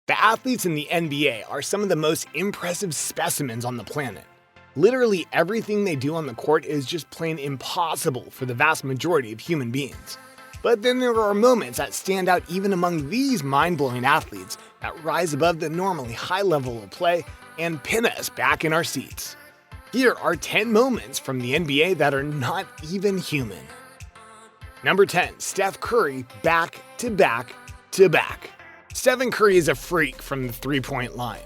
The athletes in the NBA are some of the most impressive specimens on the planet. Literally everything they do on the court is just plain impossible for the vast majority of human beings. But then there are moments that stand out even among these mind-blowing athletes that rise above the normally high level of play and pin us back in our seats. Here are 10 moments from the NBA that are not even human. Number 10. Steph Curry back to back to back. Stephen Curry is a freak from the three-point line.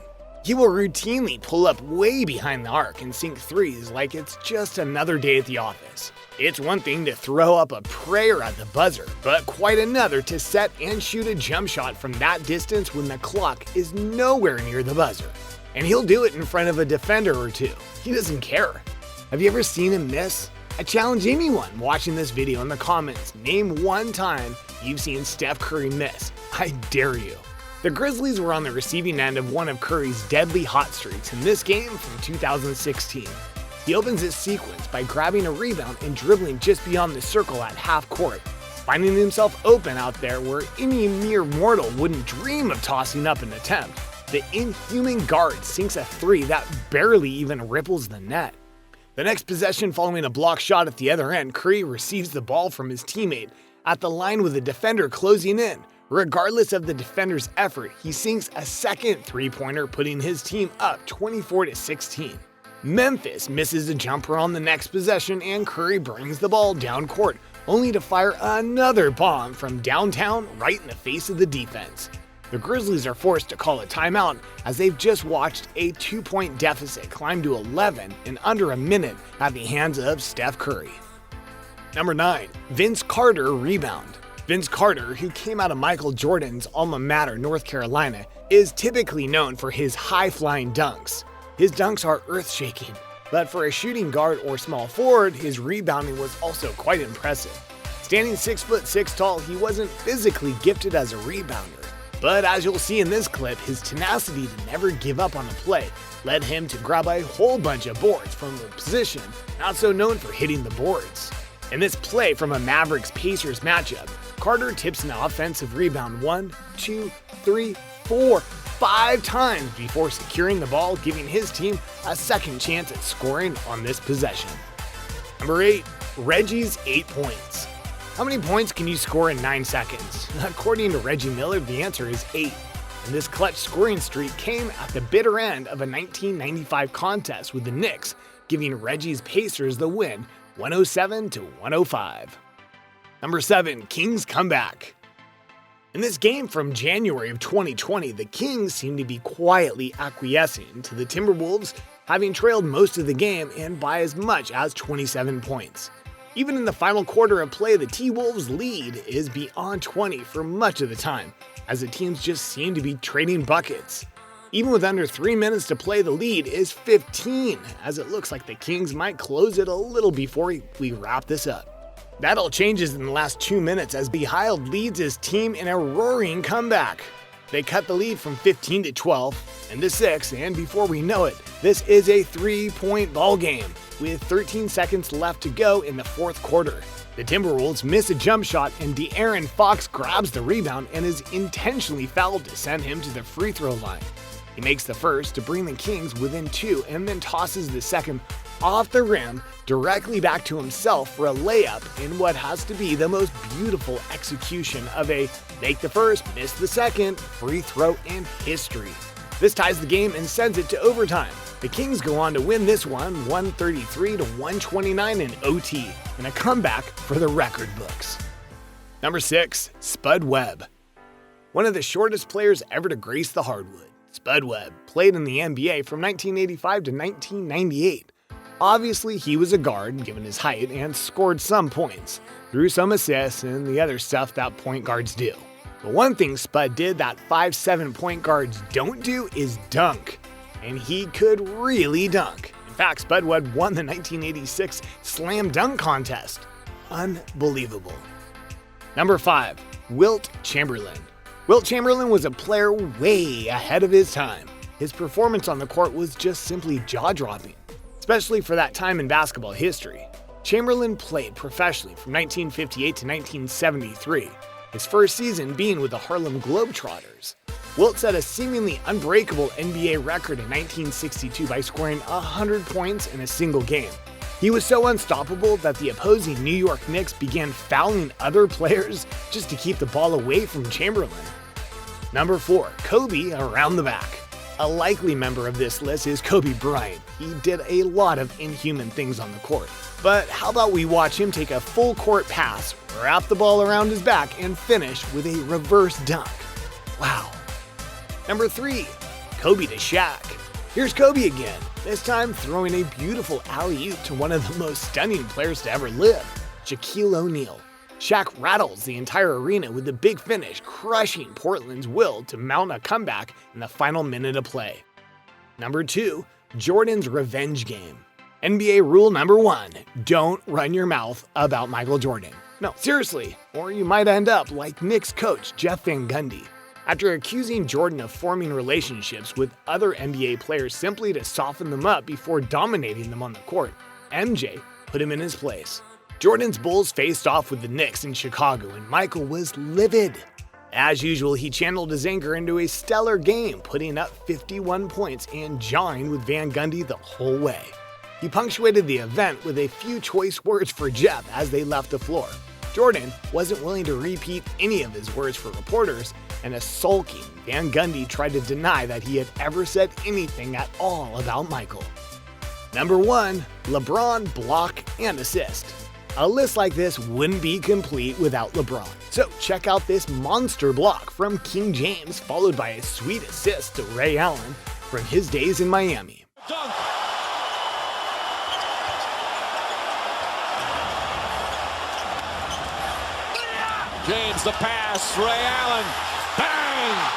He will routinely pull up way behind the arc and sink threes like it's just another day at the office. It's one thing to throw up a prayer at the buzzer, but quite another to set and shoot a jump shot from that distance when the clock is nowhere near the buzzer. And he'll do it in front of a defender or two. He doesn't care. Have you ever seen him miss? I challenge anyone watching this video in the comments, name one time you've seen Steph Curry miss. I dare you. The Grizzlies were on the receiving end of one of Curry's deadly hot streaks in this game from 2016. He opens his sequence by grabbing a rebound and dribbling just beyond the circle at half court, finding himself open out there where any mere mortal wouldn't dream of tossing up an attempt. The inhuman guard sinks a three that barely even ripples the net. The next possession, following a block shot at the other end, Curry receives the ball from his teammate at the line with the defender closing in. Regardless of the defender's effort, he sinks a second three-pointer, putting his team up 24-16. Memphis misses a jumper on the next possession, and Curry brings the ball down court, only to fire another bomb from downtown right in the face of the defense. The Grizzlies are forced to call a timeout as they've just watched a 2-point deficit climb to 11 in under a minute at the hands of Steph Curry. Number 9. Vince Carter rebound. Vince Carter, who came out of Michael Jordan's alma mater, North Carolina, is typically known for his high-flying dunks. His dunks are earth-shaking, but for a shooting guard or small forward, his rebounding was also quite impressive. Standing 6'6" tall, he wasn't physically gifted as a rebounder, but as you'll see in this clip, his tenacity to never give up on a play led him to grab a whole bunch of boards from a position not so known for hitting the boards. In this play from a Mavericks-Pacers matchup, Carter tips an offensive rebound 1, 2, 3, 4, 5 times before securing the ball, giving his team a second chance at scoring on this possession. Number 8. Reggie's 8 points. How many points can you score in 9 seconds? According to Reggie Miller, the answer is 8. And this clutch scoring streak came at the bitter end of a 1995 contest with the Knicks, giving Reggie's Pacers the win 107-105. Number 7. Kings comeback. In this game from January of 2020, the Kings seemed to be quietly acquiescing to the Timberwolves, having trailed most of the game and by as much as 27 points. Even in the final quarter of play, the T-Wolves' lead is beyond 20 for much of the time, as the teams just seem to be trading buckets. Even with under 3 minutes to play, the lead is 15, as it looks like the Kings might close it a little before we wrap this up. That all changes in the last 2 minutes as Behild leads his team in a roaring comeback. They cut the lead from 15 to 12 and to 6, and before we know it, this is a 3-point ball game with 13 seconds left to go in the fourth quarter. The Timberwolves miss a jump shot, and De'Aaron Fox grabs the rebound and is intentionally fouled to send him to the free throw line. He makes the first to bring the Kings within 2 and then tosses the second off the rim directly back to himself for a layup in what has to be the most beautiful execution of a make the first, miss the second free throw in history. This ties the game and sends it to overtime. The Kings go on to win this one 133-129 in OT, in a comeback for the record books. Number 6. Spud Webb. One of the shortest players ever to grace the hardwood, Spud Webb played in the NBA from 1985 to 1998. Obviously, he was a guard, given his height, and scored some points, threw some assists, and the other stuff that point guards do. But one thing Spud did that 5'7" point guards don't do is dunk. And he could really dunk. In fact, Spud Webb won the 1986 Slam Dunk Contest. Unbelievable. Number 5. Wilt Chamberlain. Wilt Chamberlain was a player way ahead of his time. His performance on the court was just simply jaw-dropping, especially for that time in basketball history. Chamberlain played professionally from 1958 to 1973, his first season being with the Harlem Globetrotters. Wilt set a seemingly unbreakable NBA record in 1962 by scoring 100 points in a single game. He was so unstoppable that the opposing New York Knicks began fouling other players just to keep the ball away from Chamberlain. Number 4. Kobe around the back. A likely member of this list is Kobe Bryant. He did a lot of inhuman things on the court. But how about we watch him take a full court pass, wrap the ball around his back, and finish with a reverse dunk. Wow. Number 3. Kobe to Shaq. Here's Kobe again, this time throwing a beautiful alley-oop to one of the most stunning players to ever live, Shaquille O'Neal. Shaq rattles the entire arena with the big finish, crushing Portland's will to mount a comeback in the final minute of play. Number 2. Jordan's revenge game. NBA rule number 1, don't run your mouth about Michael Jordan. No, seriously, or you might end up like Knicks coach Jeff Van Gundy. After accusing Jordan of forming relationships with other NBA players simply to soften them up before dominating them on the court, MJ put him in his place. Jordan's Bulls faced off with the Knicks in Chicago, and Michael was livid. As usual, he channeled his anger into a stellar game, putting up 51 points and jawing with Van Gundy the whole way. He punctuated the event with a few choice words for Jeff as they left the floor. Jordan wasn't willing to repeat any of his words for reporters, and a sulking Van Gundy tried to deny that he had ever said anything at all about Michael. Number 1. LeBron block and assist. A list like this wouldn't be complete without LeBron. So check out this monster block from King James, followed by a sweet assist to Ray Allen from his days in Miami. Dunk. James the pass, Ray Allen, bang!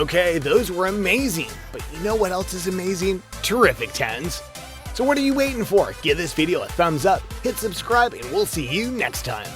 Okay, those were amazing, but you know what else is amazing? Terrific 10s. So what are you waiting for? Give this video a thumbs up, hit subscribe, and we'll see you next time.